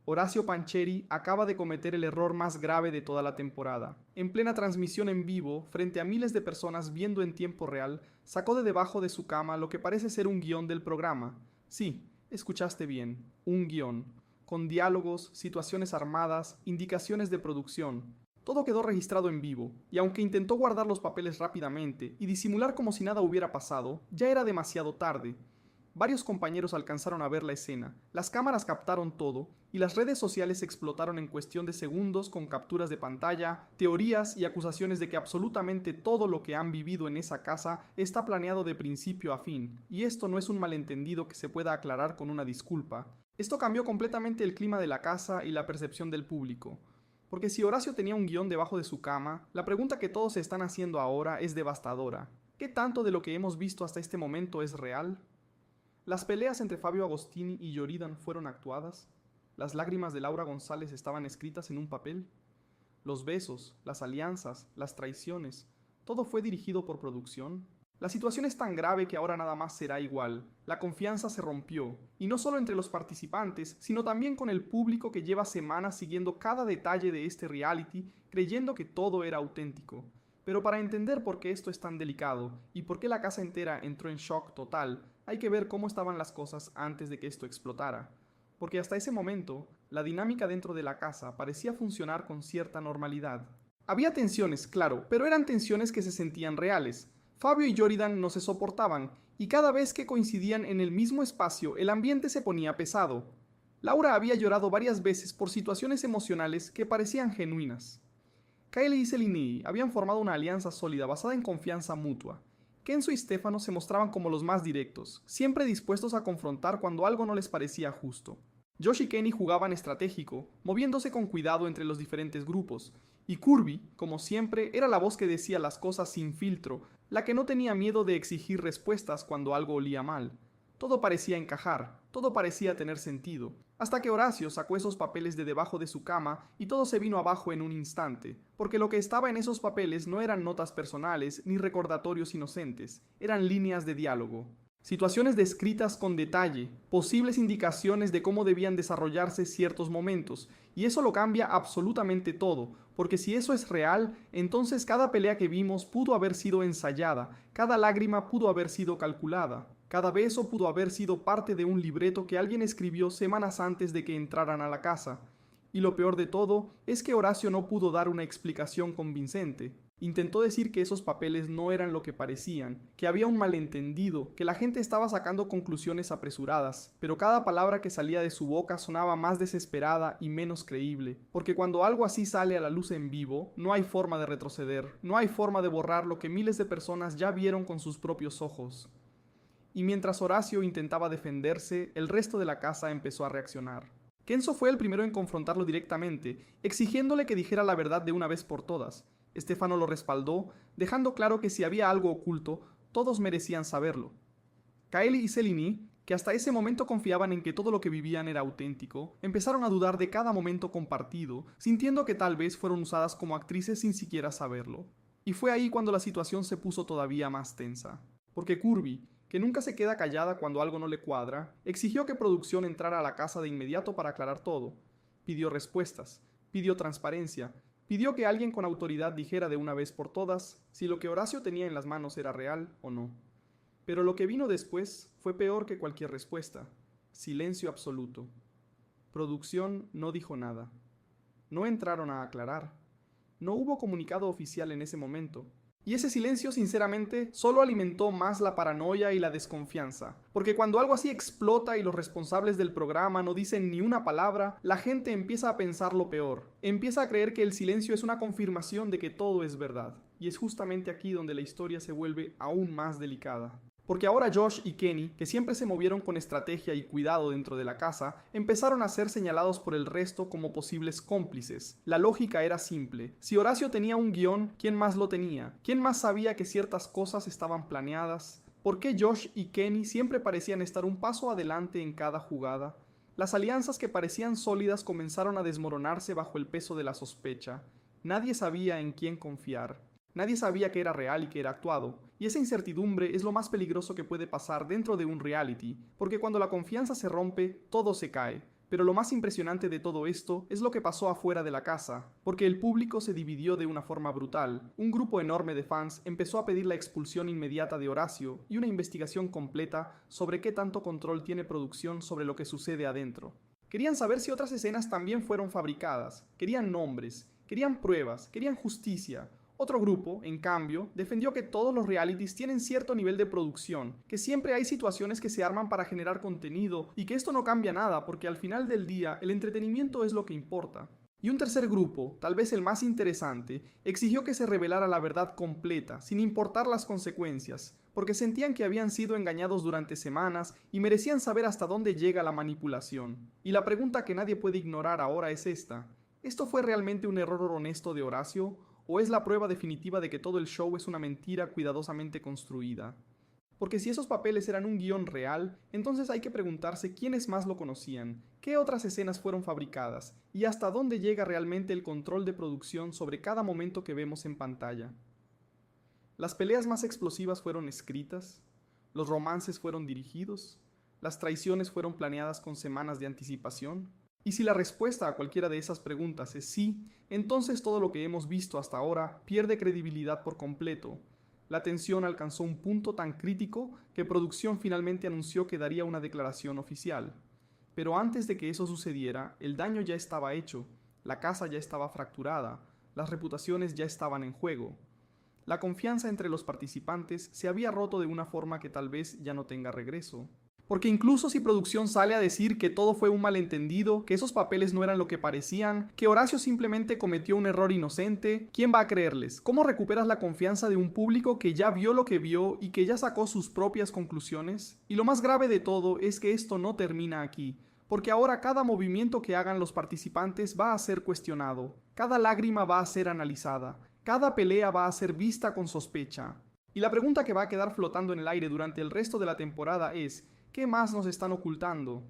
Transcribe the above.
Horacio Pancheri acaba de cometer el error más grave de toda la temporada. En plena transmisión en vivo, frente a miles de personas viendo en tiempo real, sacó de debajo de su cama lo que parece ser un guión del programa. Sí, escuchaste bien, un guión, con diálogos, situaciones armadas, indicaciones de producción. Todo quedó registrado en vivo, y aunque intentó guardar los papeles rápidamente y disimular como si nada hubiera pasado, ya era demasiado tarde. Varios compañeros alcanzaron a ver la escena, las cámaras captaron todo y las redes sociales explotaron en cuestión de segundos con capturas de pantalla, teorías y acusaciones de que absolutamente todo lo que han vivido en esa casa está planeado de principio a fin, y esto no es un malentendido que se pueda aclarar con una disculpa. Esto cambió completamente el clima de la casa y la percepción del público. Porque si Horacio tenía un guión debajo de su cama, la pregunta que todos se están haciendo ahora es devastadora. ¿Qué tanto de lo que hemos visto hasta este momento es real? Las peleas entre Fabio Agostini y Yoridan fueron actuadas. Las lágrimas de Laura González estaban escritas en un papel. Los besos, las alianzas, las traiciones, todo fue dirigido por producción. La situación es tan grave que ahora nada más será igual. La confianza se rompió, y no solo entre los participantes, sino también con el público que lleva semanas siguiendo cada detalle de este reality, creyendo que todo era auténtico. Pero para entender por qué esto es tan delicado y por qué la casa entera entró en shock total, hay que ver cómo estaban las cosas antes de que esto explotara. Porque hasta ese momento, la dinámica dentro de la casa parecía funcionar con cierta normalidad. Había tensiones, claro, pero eran tensiones que se sentían reales. Fabio y Yoridan no se soportaban, y cada vez que coincidían en el mismo espacio, el ambiente se ponía pesado. Laura había llorado varias veces por situaciones emocionales que parecían genuinas. Kylie y Celine habían formado una alianza sólida basada en confianza mutua. Kenzo y Stefano se mostraban como los más directos, siempre dispuestos a confrontar cuando algo no les parecía justo. Josh y Kenny jugaban estratégico, moviéndose con cuidado entre los diferentes grupos, y Kirby, como siempre, era la voz que decía las cosas sin filtro, la que no tenía miedo de exigir respuestas cuando algo olía mal. Todo parecía encajar, todo parecía tener sentido, hasta que Horacio sacó esos papeles de debajo de su cama y todo se vino abajo en un instante, porque lo que estaba en esos papeles no eran notas personales ni recordatorios inocentes, eran líneas de diálogo. Situaciones descritas con detalle, posibles indicaciones de cómo debían desarrollarse ciertos momentos, y eso lo cambia absolutamente todo, porque si eso es real, entonces cada pelea que vimos pudo haber sido ensayada, cada lágrima pudo haber sido calculada, cada beso pudo haber sido parte de un libreto que alguien escribió semanas antes de que entraran a la casa. Y lo peor de todo es que Horacio no pudo dar una explicación convincente. Intentó decir que esos papeles no eran lo que parecían, que había un malentendido, que la gente estaba sacando conclusiones apresuradas, pero cada palabra que salía de su boca sonaba más desesperada y menos creíble, porque cuando algo así sale a la luz en vivo, no hay forma de retroceder, no hay forma de borrar lo que miles de personas ya vieron con sus propios ojos. Y mientras Horacio intentaba defenderse, el resto de la casa empezó a reaccionar. Kenzo fue el primero en confrontarlo directamente, exigiéndole que dijera la verdad de una vez por todas. Stefano lo respaldó, dejando claro que si había algo oculto, todos merecían saberlo. Kylie y Celine, que hasta ese momento confiaban en que todo lo que vivían era auténtico, empezaron a dudar de cada momento compartido, sintiendo que tal vez fueron usadas como actrices sin siquiera saberlo. Y fue ahí cuando la situación se puso todavía más tensa. Porque Kirby, que nunca se queda callada cuando algo no le cuadra, exigió que producción entrara a la casa de inmediato para aclarar todo. Pidió respuestas, pidió transparencia, pidió que alguien con autoridad dijera de una vez por todas si lo que Horacio tenía en las manos era real o no. Pero lo que vino después fue peor que cualquier respuesta. Silencio absoluto. Producción no dijo nada. No entraron a aclarar. No hubo comunicado oficial en ese momento. Y ese silencio, sinceramente, solo alimentó más la paranoia y la desconfianza. Porque cuando algo así explota y los responsables del programa no dicen ni una palabra, la gente empieza a pensar lo peor. Empieza a creer que el silencio es una confirmación de que todo es verdad. Y es justamente aquí donde la historia se vuelve aún más delicada. Porque ahora Josh y Kenny, que siempre se movieron con estrategia y cuidado dentro de la casa, empezaron a ser señalados por el resto como posibles cómplices. La lógica era simple. Si Horacio tenía un guión, ¿quién más lo tenía? ¿Quién más sabía que ciertas cosas estaban planeadas? ¿Por qué Josh y Kenny siempre parecían estar un paso adelante en cada jugada? Las alianzas que parecían sólidas comenzaron a desmoronarse bajo el peso de la sospecha. Nadie sabía en quién confiar. Nadie sabía que era real y que era actuado, y esa incertidumbre es lo más peligroso que puede pasar dentro de un reality, porque cuando la confianza se rompe, todo se cae. Pero lo más impresionante de todo esto es lo que pasó afuera de la casa, porque el público se dividió de una forma brutal. Un grupo enorme de fans empezó a pedir la expulsión inmediata de Horacio y una investigación completa sobre qué tanto control tiene producción sobre lo que sucede adentro. Querían saber si otras escenas también fueron fabricadas, querían nombres, querían pruebas, querían justicia. Otro grupo, en cambio, defendió que todos los realities tienen cierto nivel de producción, que siempre hay situaciones que se arman para generar contenido y que esto no cambia nada porque al final del día el entretenimiento es lo que importa. Y un tercer grupo, tal vez el más interesante, exigió que se revelara la verdad completa, sin importar las consecuencias, porque sentían que habían sido engañados durante semanas y merecían saber hasta dónde llega la manipulación. Y la pregunta que nadie puede ignorar ahora es esta: ¿esto fue realmente un error honesto de Horacio? ¿O es la prueba definitiva de que todo el show es una mentira cuidadosamente construida? Porque si esos papeles eran un guión real, entonces hay que preguntarse quiénes más lo conocían, qué otras escenas fueron fabricadas y hasta dónde llega realmente el control de producción sobre cada momento que vemos en pantalla. ¿Las peleas más explosivas fueron escritas? ¿Los romances fueron dirigidos? ¿Las traiciones fueron planeadas con semanas de anticipación? Y si la respuesta a cualquiera de esas preguntas es sí, entonces todo lo que hemos visto hasta ahora pierde credibilidad por completo. La tensión alcanzó un punto tan crítico que producción finalmente anunció que daría una declaración oficial. Pero antes de que eso sucediera, el daño ya estaba hecho, la casa ya estaba fracturada, las reputaciones ya estaban en juego. La confianza entre los participantes se había roto de una forma que tal vez ya no tenga regreso. Porque incluso si producción sale a decir que todo fue un malentendido, que esos papeles no eran lo que parecían, que Horacio simplemente cometió un error inocente, ¿quién va a creerles? ¿Cómo recuperas la confianza de un público que ya vio lo que vio y que ya sacó sus propias conclusiones? Y lo más grave de todo es que esto no termina aquí, porque ahora cada movimiento que hagan los participantes va a ser cuestionado, cada lágrima va a ser analizada, cada pelea va a ser vista con sospecha. Y la pregunta que va a quedar flotando en el aire durante el resto de la temporada es: ¿qué más nos están ocultando?